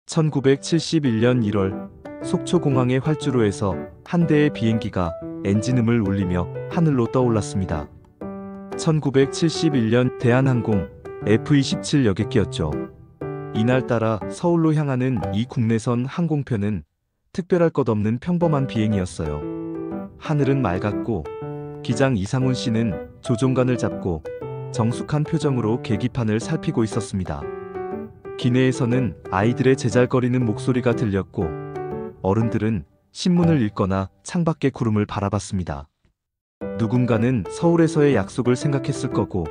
1971년 1월 속초공항의 활주로에서 한 대의 비행기가 엔진음을 울리며 하늘로 떠올랐습니다. 1971년 대한항공 F-27 여객기였죠. 이날따라 서울로 향하는 이 국내선 항공편은 특별할 것 없는 평범한 비행이었어요. 하늘은 맑았고 기장 이상훈 씨는 조종관을 잡고 정숙한 표정으로 계기판을 살피고 있었습니다. 기내에서는 아이들의 제잘거리는 목소리가 들렸고 어른들은 신문을 읽거나 창밖의 구름을 바라봤습니다. 누군가는 서울에서의 약속을 생각했을 거고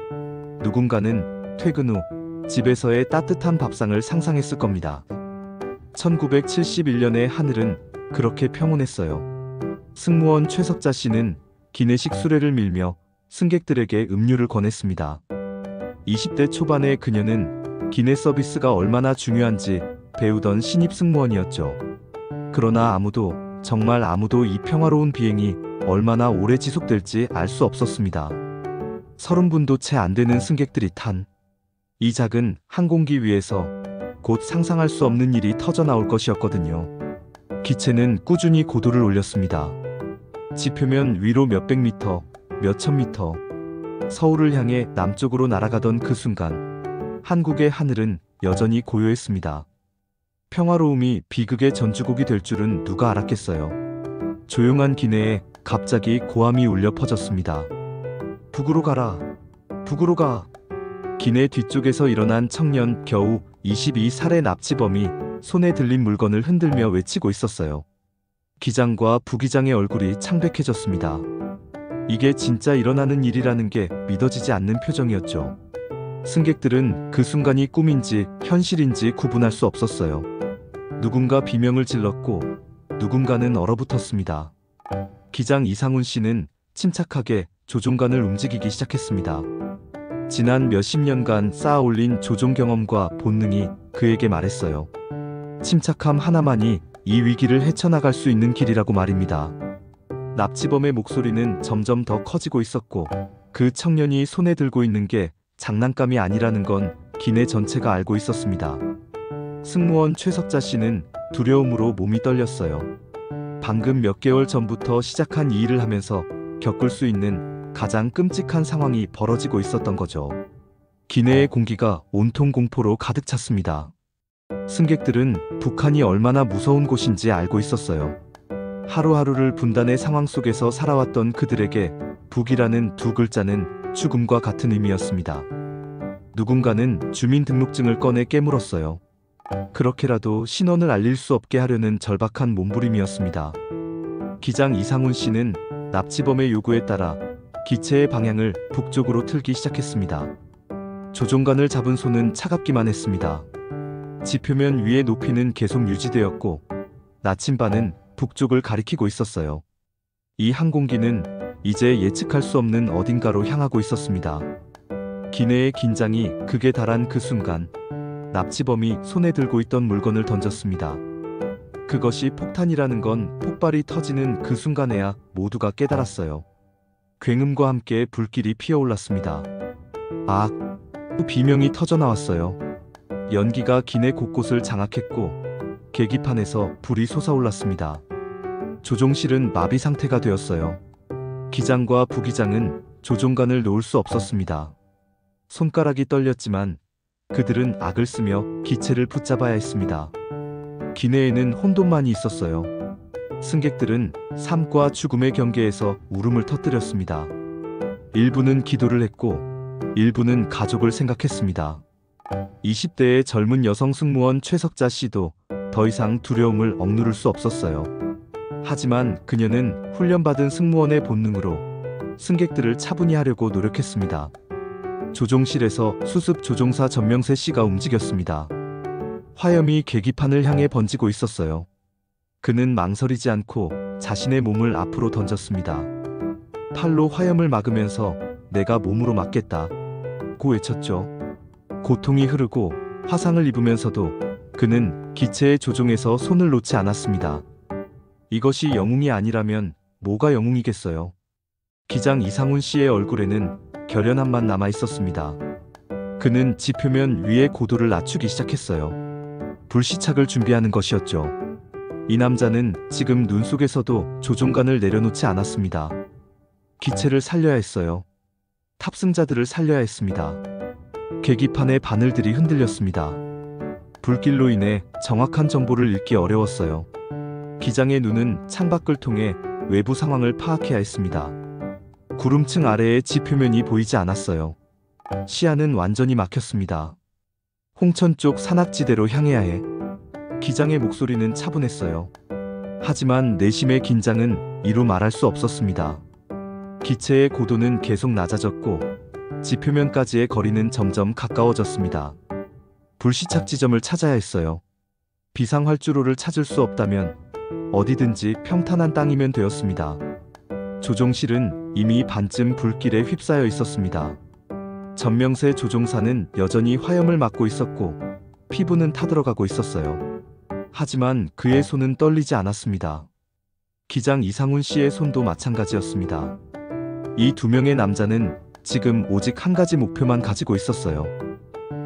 누군가는 퇴근 후 집에서의 따뜻한 밥상을 상상했을 겁니다. 1971년의 하늘은 그렇게 평온했어요. 승무원 최석자 씨는 기내식 수레를 밀며 승객들에게 음료를 권했습니다. 20대 초반의 그녀는 기내 서비스가 얼마나 중요한지 배우던 신입 승무원이었죠. 그러나 아무도, 정말 아무도 이 평화로운 비행이 얼마나 오래 지속될지 알 수 없었습니다. 30분도 채 안 되는 승객들이 탄 이 작은 항공기 위에서 곧 상상할 수 없는 일이 터져나올 것이었거든요. 기체는 꾸준히 고도를 올렸습니다. 지표면 위로 몇백 미터, 몇천 미터, 서울을 향해 남쪽으로 날아가던 그 순간 한국의 하늘은 여전히 고요했습니다. 평화로움이 비극의 전주곡이 될 줄은 누가 알았겠어요. 조용한 기내에 갑자기 고함이 울려 퍼졌습니다. 북으로 가라. 북으로 가. 기내 뒤쪽에서 일어난 청년 겨우 22살의 납치범이 손에 들린 물건을 흔들며 외치고 있었어요. 기장과 부기장의 얼굴이 창백해졌습니다. 이게 진짜 일어나는 일이라는 게 믿어지지 않는 표정이었죠. 승객들은 그 순간이 꿈인지 현실인지 구분할 수 없었어요. 누군가 비명을 질렀고 누군가는 얼어붙었습니다. 기장 이상훈 씨는 침착하게 조종관을 움직이기 시작했습니다. 지난 몇십 년간 쌓아올린 조종 경험과 본능이 그에게 말했어요. 침착함 하나만이 이 위기를 헤쳐나갈 수 있는 길이라고 말입니다. 납치범의 목소리는 점점 더 커지고 있었고 그 청년이 손에 들고 있는 게 장난감이 아니라는 건 기내 전체가 알고 있었습니다. 승무원 최석자 씨는 두려움으로 몸이 떨렸어요. 방금 몇 개월 전부터 시작한 이 일을 하면서 겪을 수 있는 가장 끔찍한 상황이 벌어지고 있었던 거죠. 기내의 공기가 온통 공포로 가득 찼습니다. 승객들은 북한이 얼마나 무서운 곳인지 알고 있었어요. 하루하루를 분단의 상황 속에서 살아왔던 그들에게 북이라는 두 글자는 죽음과 같은 의미였습니다. 누군가는 주민등록증을 꺼내 깨물었어요. 그렇게라도 신원을 알릴 수 없게 하려는 절박한 몸부림이었습니다. 기장 이상훈 씨는 납치범의 요구에 따라 기체의 방향을 북쪽으로 틀기 시작했습니다. 조종관을 잡은 손은 차갑기만 했습니다. 지표면 위의 높이는 계속 유지되었고 나침반은 북쪽을 가리키고 있었어요. 이 항공기는 이제 예측할 수 없는 어딘가로 향하고 있었습니다. 기내의 긴장이 극에 달한 그 순간 납치범이 손에 들고 있던 물건을 던졌습니다. 그것이 폭탄이라는 건 폭발이 터지는 그 순간에야 모두가 깨달았어요. 굉음과 함께 불길이 피어올랐습니다. 아! 비명이 터져나왔어요. 연기가 기내 곳곳을 장악했고 계기판에서 불이 솟아올랐습니다. 조종실은 마비 상태가 되었어요. 기장과 부기장은 조종관을 놓을 수 없었습니다. 손가락이 떨렸지만 그들은 악을 쓰며 기체를 붙잡아야 했습니다. 기내에는 혼돈만이 있었어요. 승객들은 삶과 죽음의 경계에서 울음을 터뜨렸습니다. 일부는 기도를 했고 일부는 가족을 생각했습니다. 20대의 젊은 여성 승무원 최석자 씨도 더 이상 두려움을 억누를 수 없었어요. 하지만 그녀는 훈련받은 승무원의 본능으로 승객들을 차분히 하려고 노력했습니다. 조종실에서 수습 조종사 전명세 씨가 움직였습니다. 화염이 계기판을 향해 번지고 있었어요. 그는 망설이지 않고 자신의 몸을 앞으로 던졌습니다. 팔로 화염을 막으면서 내가 몸으로 막겠다 고 외쳤죠. 고통이 흐르고 화상을 입으면서도 그는 기체의 조종에서 손을 놓지 않았습니다. 이것이 영웅이 아니라면 뭐가 영웅이겠어요. 기장 이상훈 씨의 얼굴에는 결연함만 남아 있었습니다. 그는 지표면 위의 고도를 낮추기 시작했어요. 불시착을 준비하는 것이었죠. 이 남자는 지금 눈 속에서도 조종관을 내려놓지 않았습니다. 기체를 살려야 했어요. 탑승자들을 살려야 했습니다. 계기판의 바늘들이 흔들렸습니다. 불길로 인해 정확한 정보를 읽기 어려웠어요. 기장의 눈은 창밖을 통해 외부 상황을 파악해야 했습니다. 구름층 아래의 지표면이 보이지 않았어요. 시야는 완전히 막혔습니다. 홍천 쪽 산악지대로 향해야 해. 기장의 목소리는 차분했어요. 하지만 내심의 긴장은 이루 말할 수 없었습니다. 기체의 고도는 계속 낮아졌고 지표면까지의 거리는 점점 가까워졌습니다. 불시착 지점을 찾아야 했어요. 비상활주로를 찾을 수 없다면 어디든지 평탄한 땅이면 되었습니다. 조종실은 이미 반쯤 불길에 휩싸여 있었습니다. 전명세 조종사는 여전히 화염을 맞고 있었고 피부는 타들어가고 있었어요. 하지만 그의 손은 떨리지 않았습니다. 기장 이상훈 씨의 손도 마찬가지였습니다. 이 두 명의 남자는 지금 오직 한 가지 목표만 가지고 있었어요.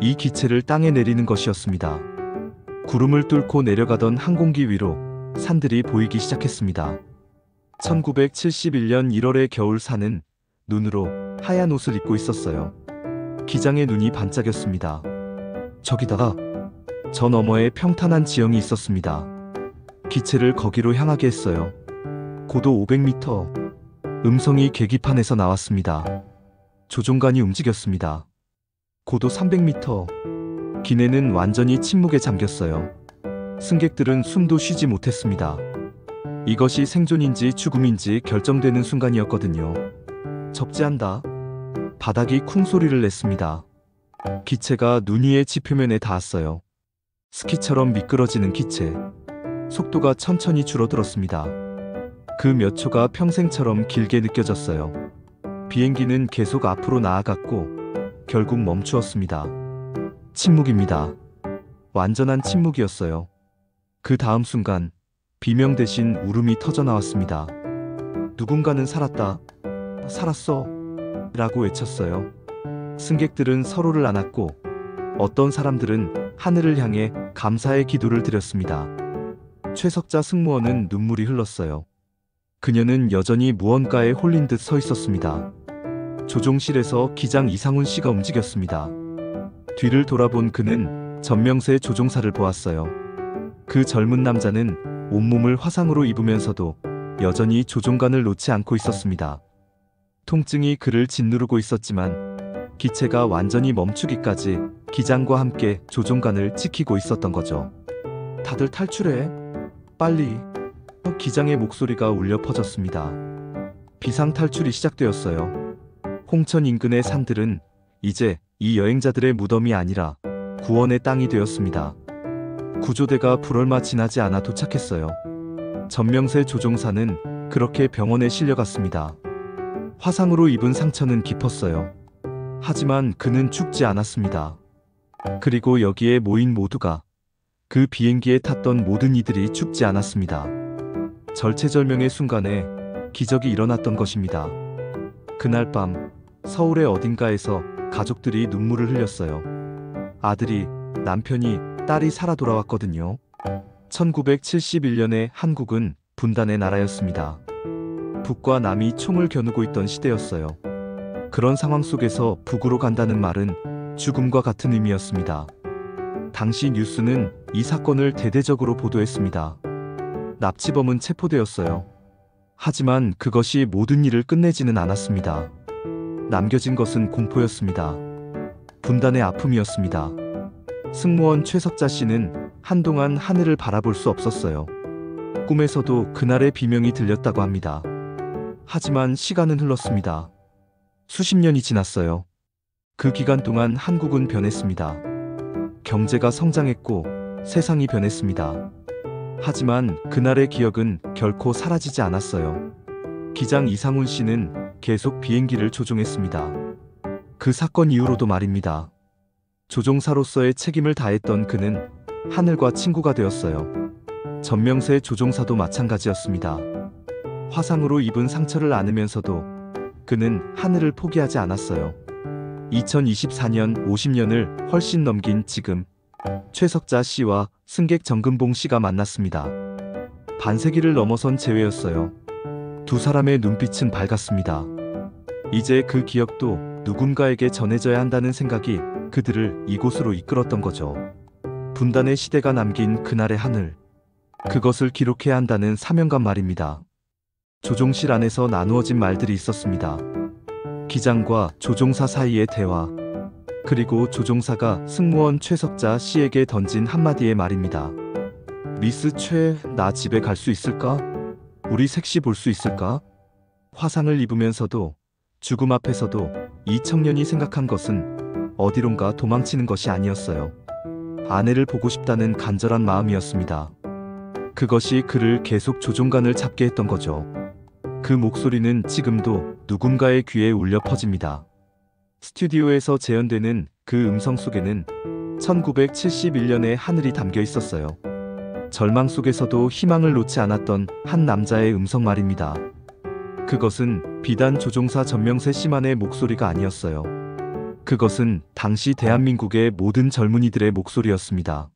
이 기체를 땅에 내리는 것이었습니다. 구름을 뚫고 내려가던 항공기 위로 산들이 보이기 시작했습니다. 1971년 1월의 겨울산은 눈으로 하얀 옷을 입고 있었어요. 기장의 눈이 반짝였습니다. 저기다가 저 너머에 평탄한 지형이 있었습니다. 기체를 거기로 향하게 했어요. 고도 500m. 음성이 계기판에서 나왔습니다. 조종관이 움직였습니다. 고도 300m. 기내는 완전히 침묵에 잠겼어요. 승객들은 숨도 쉬지 못했습니다. 이것이 생존인지 죽음인지 결정되는 순간이었거든요. 접지한다. 바닥이 쿵 소리를 냈습니다. 기체가 눈 위의 지표면에 닿았어요. 스키처럼 미끄러지는 기체. 속도가 천천히 줄어들었습니다. 그 몇 초가 평생처럼 길게 느껴졌어요. 비행기는 계속 앞으로 나아갔고 결국 멈추었습니다. 침묵입니다. 완전한 침묵이었어요. 그 다음 순간 비명 대신 울음이 터져나왔습니다. 누군가는 살았다. 살았어. 라고 외쳤어요. 승객들은 서로를 안았고 어떤 사람들은 하늘을 향해 감사의 기도를 드렸습니다. 최석자 승무원은 눈물이 흘렀어요. 그녀는 여전히 무언가에 홀린 듯 서 있었습니다. 조종실에서 기장 이상훈 씨가 움직였습니다. 뒤를 돌아본 그는 전명세 조종사를 보았어요. 그 젊은 남자는 온몸을 화상으로 입으면서도 여전히 조종관을 놓지 않고 있었습니다. 통증이 그를 짓누르고 있었지만 기체가 완전히 멈추기까지 기장과 함께 조종관을 지키고 있었던 거죠. 다들 탈출해. 빨리. 기장의 목소리가 울려 퍼졌습니다. 비상 탈출이 시작되었어요. 홍천 인근의 산들은 이제 이 여행자들의 무덤이 아니라 구원의 땅이 되었습니다. 구조대가 불얼마 지나지 않아 도착했어요. 전명세 조종사는 그렇게 병원에 실려갔습니다. 화상으로 입은 상처는 깊었어요. 하지만 그는 죽지 않았습니다. 그리고 여기에 모인 모두가, 그 비행기에 탔던 모든 이들이 죽지 않았습니다. 절체절명의 순간에 기적이 일어났던 것입니다. 그날 밤 서울의 어딘가에서 가족들이 눈물을 흘렸어요. 아들이, 남편이, 딸이 살아 돌아왔거든요. 1971년에 한국은 분단의 나라였습니다. 북과 남이 총을 겨누고 있던 시대였어요. 그런 상황 속에서 북으로 간다는 말은 죽음과 같은 의미였습니다. 당시 뉴스는 이 사건을 대대적으로 보도했습니다. 납치범은 체포되었어요. 하지만 그것이 모든 일을 끝내지는 않았습니다. 남겨진 것은 공포였습니다. 분단의 아픔이었습니다. 승무원 최석자 씨는 한동안 하늘을 바라볼 수 없었어요. 꿈에서도 그날의 비명이 들렸다고 합니다. 하지만 시간은 흘렀습니다. 수십 년이 지났어요. 그 기간 동안 한국은 변했습니다. 경제가 성장했고 세상이 변했습니다. 하지만 그날의 기억은 결코 사라지지 않았어요. 기장 이상훈 씨는 계속 비행기를 조종했습니다. 그 사건 이후로도 말입니다. 조종사로서의 책임을 다했던 그는 하늘과 친구가 되었어요. 전명세 조종사도 마찬가지였습니다. 화상으로 입은 상처를 안으면서도 그는 하늘을 포기하지 않았어요. 2024년 50년을 훨씬 넘긴 지금 최석자 씨와 승객 정근봉 씨가 만났습니다. 반세기를 넘어선 재회였어요. 두 사람의 눈빛은 밝았습니다. 이제 그 기억도 누군가에게 전해져야 한다는 생각이 그들을 이곳으로 이끌었던 거죠. 분단의 시대가 남긴 그날의 하늘. 그것을 기록해야 한다는 사명감 말입니다. 조종실 안에서 나누어진 말들이 있었습니다. 기장과 조종사 사이의 대화. 그리고 조종사가 승무원 최석자 씨에게 던진 한마디의 말입니다. 미스 최, 나 집에 갈 수 있을까? 우리 색시 볼 수 있을까? 화상을 입으면서도 죽음 앞에서도 이 청년이 생각한 것은 어디론가 도망치는 것이 아니었어요. 아내를 보고 싶다는 간절한 마음이었습니다. 그것이 그를 계속 조종관을 잡게 했던 거죠. 그 목소리는 지금도 누군가의 귀에 울려 퍼집니다. 스튜디오에서 재현되는 그 음성 속에는 1971년의 하늘이 담겨 있었어요. 절망 속에서도 희망을 놓지 않았던 한 남자의 음성 말입니다. 그것은 비단 조종사 전명세 씨만의 목소리가 아니었어요. 그것은 당시 대한민국의 모든 젊은이들의 목소리였습니다.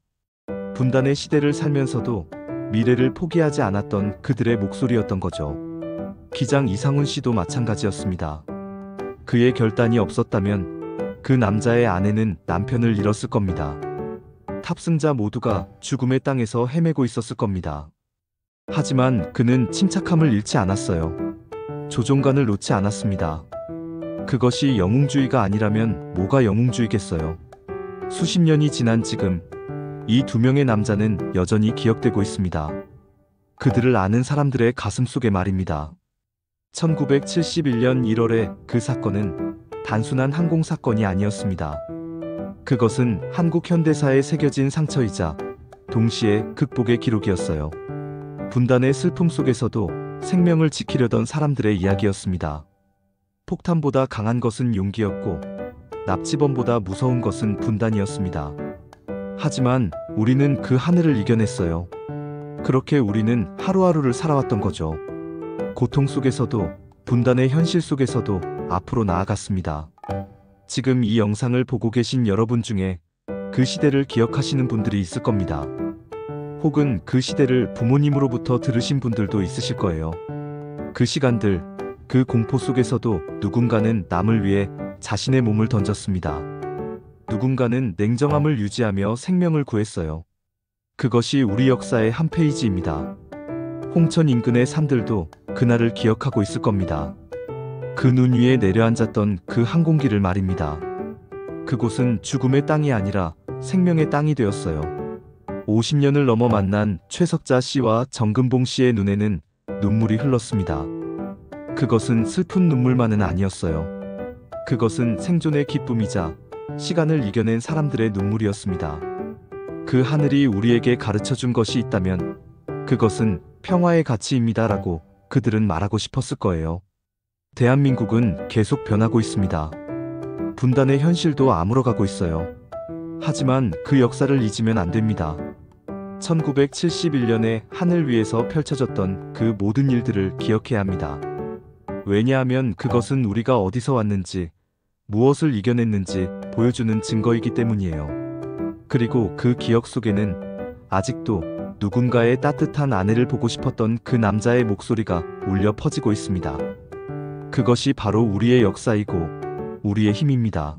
분단의 시대를 살면서도 미래를 포기하지 않았던 그들의 목소리였던 거죠. 기장 이상훈 씨도 마찬가지였습니다. 그의 결단이 없었다면 그 남자의 아내는 남편을 잃었을 겁니다. 탑승자 모두가 죽음의 땅에서 헤매고 있었을 겁니다. 하지만 그는 침착함을 잃지 않았어요. 조종관을 놓지 않았습니다. 그것이 영웅주의가 아니라면 뭐가 영웅주의겠어요. 수십 년이 지난 지금 이 두 명의 남자는 여전히 기억되고 있습니다. 그들을 아는 사람들의 가슴 속에 말입니다. 1971년 1월의 그 사건은 단순한 항공사건이 아니었습니다. 그것은 한국 현대사에 새겨진 상처이자 동시에 극복의 기록이었어요. 분단의 슬픔 속에서도 생명을 지키려던 사람들의 이야기였습니다. 폭탄보다 강한 것은 용기였고 납치범보다 무서운 것은 분단이었습니다. 하지만 우리는 그 하늘을 이겨냈어요. 그렇게 우리는 하루하루를 살아왔던 거죠. 고통 속에서도 분단의 현실 속에서도 앞으로 나아갔습니다. 지금 이 영상을 보고 계신 여러분 중에 그 시대를 기억하시는 분들이 있을 겁니다. 혹은 그 시대를 부모님으로부터 들으신 분들도 있으실 거예요. 그 시간들, 그 공포 속에서도 누군가는 남을 위해 자신의 몸을 던졌습니다. 누군가는 냉정함을 유지하며 생명을 구했어요. 그것이 우리 역사의 한 페이지입니다. 홍천 인근의 산들도 그날을 기억하고 있을 겁니다. 그 눈 위에 내려앉았던 그 항공기를 말입니다. 그곳은 죽음의 땅이 아니라 생명의 땅이 되었어요. 50년을 넘어 만난 최석자 씨와 정근봉 씨의 눈에는 눈물이 흘렀습니다. 그것은 슬픈 눈물만은 아니었어요. 그것은 생존의 기쁨이자 시간을 이겨낸 사람들의 눈물이었습니다. 그 하늘이 우리에게 가르쳐준 것이 있다면 그것은 평화의 가치입니다라고 그들은 말하고 싶었을 거예요. 대한민국은 계속 변하고 있습니다. 분단의 현실도 아물어가고 있어요. 하지만 그 역사를 잊으면 안 됩니다. 1971년에 하늘 위에서 펼쳐졌던 그 모든 일들을 기억해야 합니다. 왜냐하면 그것은 우리가 어디서 왔는지, 무엇을 이겨냈는지 보여주는 증거이기 때문이에요. 그리고 그 기억 속에는 아직도 누군가의 따뜻한 아내를 보고 싶었던 그 남자의 목소리가 울려 퍼지고 있습니다. 그것이 바로 우리의 역사이고 우리의 힘입니다.